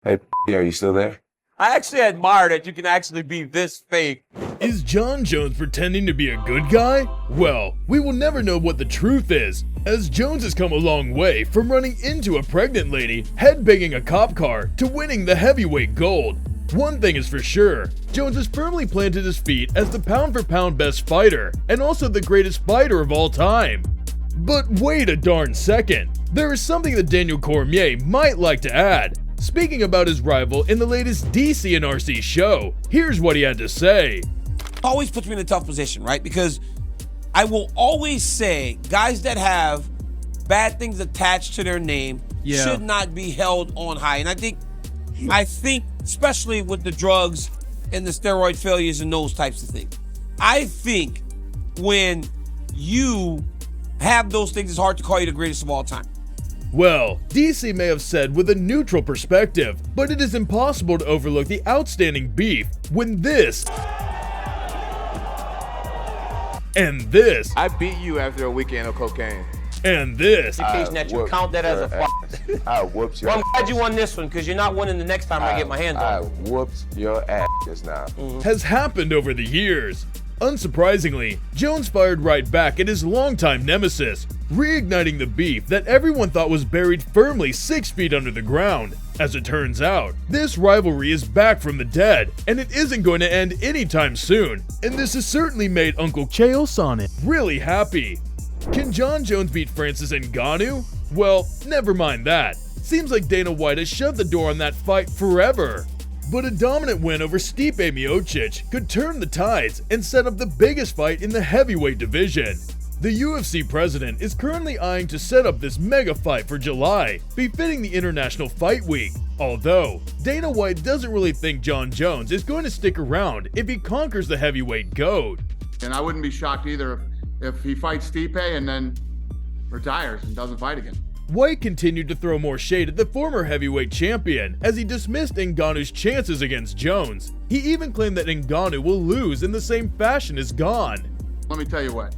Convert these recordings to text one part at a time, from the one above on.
Hey, are you still there? I actually admire that you can actually be this fake. Is Jon Jones pretending to be a good guy? Well, we will never know what the truth is, as Jones has come a long way from running into a pregnant lady, headbanging a cop car, to winning the heavyweight gold. One thing is for sure, Jones has firmly planted his feet as the pound-for-pound best fighter, and also the greatest fighter of all time. But wait a darn second, there is something that Daniel Cormier might like to add. Speaking about his rival in the latest DC and RC show, here's what he had to say. Always puts me in a tough position, right? Because I will always say guys that have bad things attached to their name should not be held on high. And I think especially with the drugs and the steroid failures and those types of things, I think when you have those things, it's hard to call you the greatest of all time. Well, DC may have said with a neutral perspective, but it is impossible to overlook the outstanding beef when this and this I beat you after a weekend of cocaine. and this Occasion that you count that as a fight. I whooped your Well, I'm glad you won this one because you're not winning the next time I get my hands I on it. whooped your ass just now. has happened over the years. Unsurprisingly, Jones fired right back at his longtime nemesis, reigniting the beef that everyone thought was buried firmly 6 feet under the ground. As it turns out, this rivalry is back from the dead, and it isn't going to end anytime soon, and this has certainly made Uncle Chael Sonnen really happy. Can Jon Jones beat Francis Ngannou? Well, never mind that. Seems like Dana White has shut the door on that fight forever. But a dominant win over Stipe Miocic could turn the tides and set up the biggest fight in the heavyweight division. The UFC president is currently eyeing to set up this mega fight for July, befitting the International Fight Week. Although, Dana White doesn't really think Jon Jones is going to stick around if he conquers the heavyweight goat. And I wouldn't be shocked either if he fights Stipe and then retires and doesn't fight again. White continued to throw more shade at the former heavyweight champion as he dismissed Ngannou's chances against Jones. He even claimed that Ngannou will lose in the same fashion as Gane. Let me tell you what,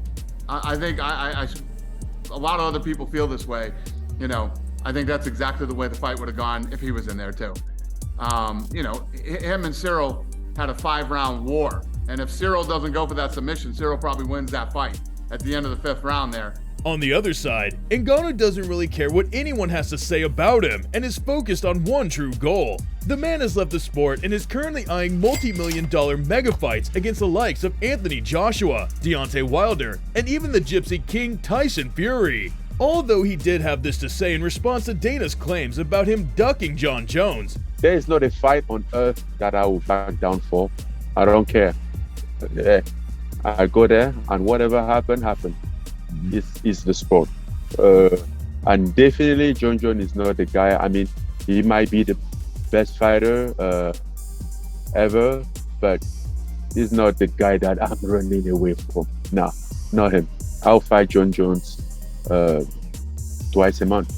I think a lot of other people feel this way. You know, I think that's exactly the way the fight would have gone if he was in there too. You know, him and Cyril had a 5-round war. And if Cyril doesn't go for that submission, Cyril probably wins that fight at the end of the 5th round there. On the other side, Ngannou doesn't really care what anyone has to say about him and is focused on one true goal. The man has left the sport and is currently eyeing multi-million-dollar mega fights against the likes of Anthony Joshua, Deontay Wilder, and even the Gypsy King Tyson Fury. Although he did have this to say in response to Dana's claims about him ducking Jon Jones. There is not a fight on earth that I will back down for. I don't care. I go there and whatever happened. It's the sport. And definitely Jon Jones is not the guy. I mean, he might be the best fighter ever, but he's not the guy that I'm running away from. Nah, not him. I'll fight Jon Jones twice a month.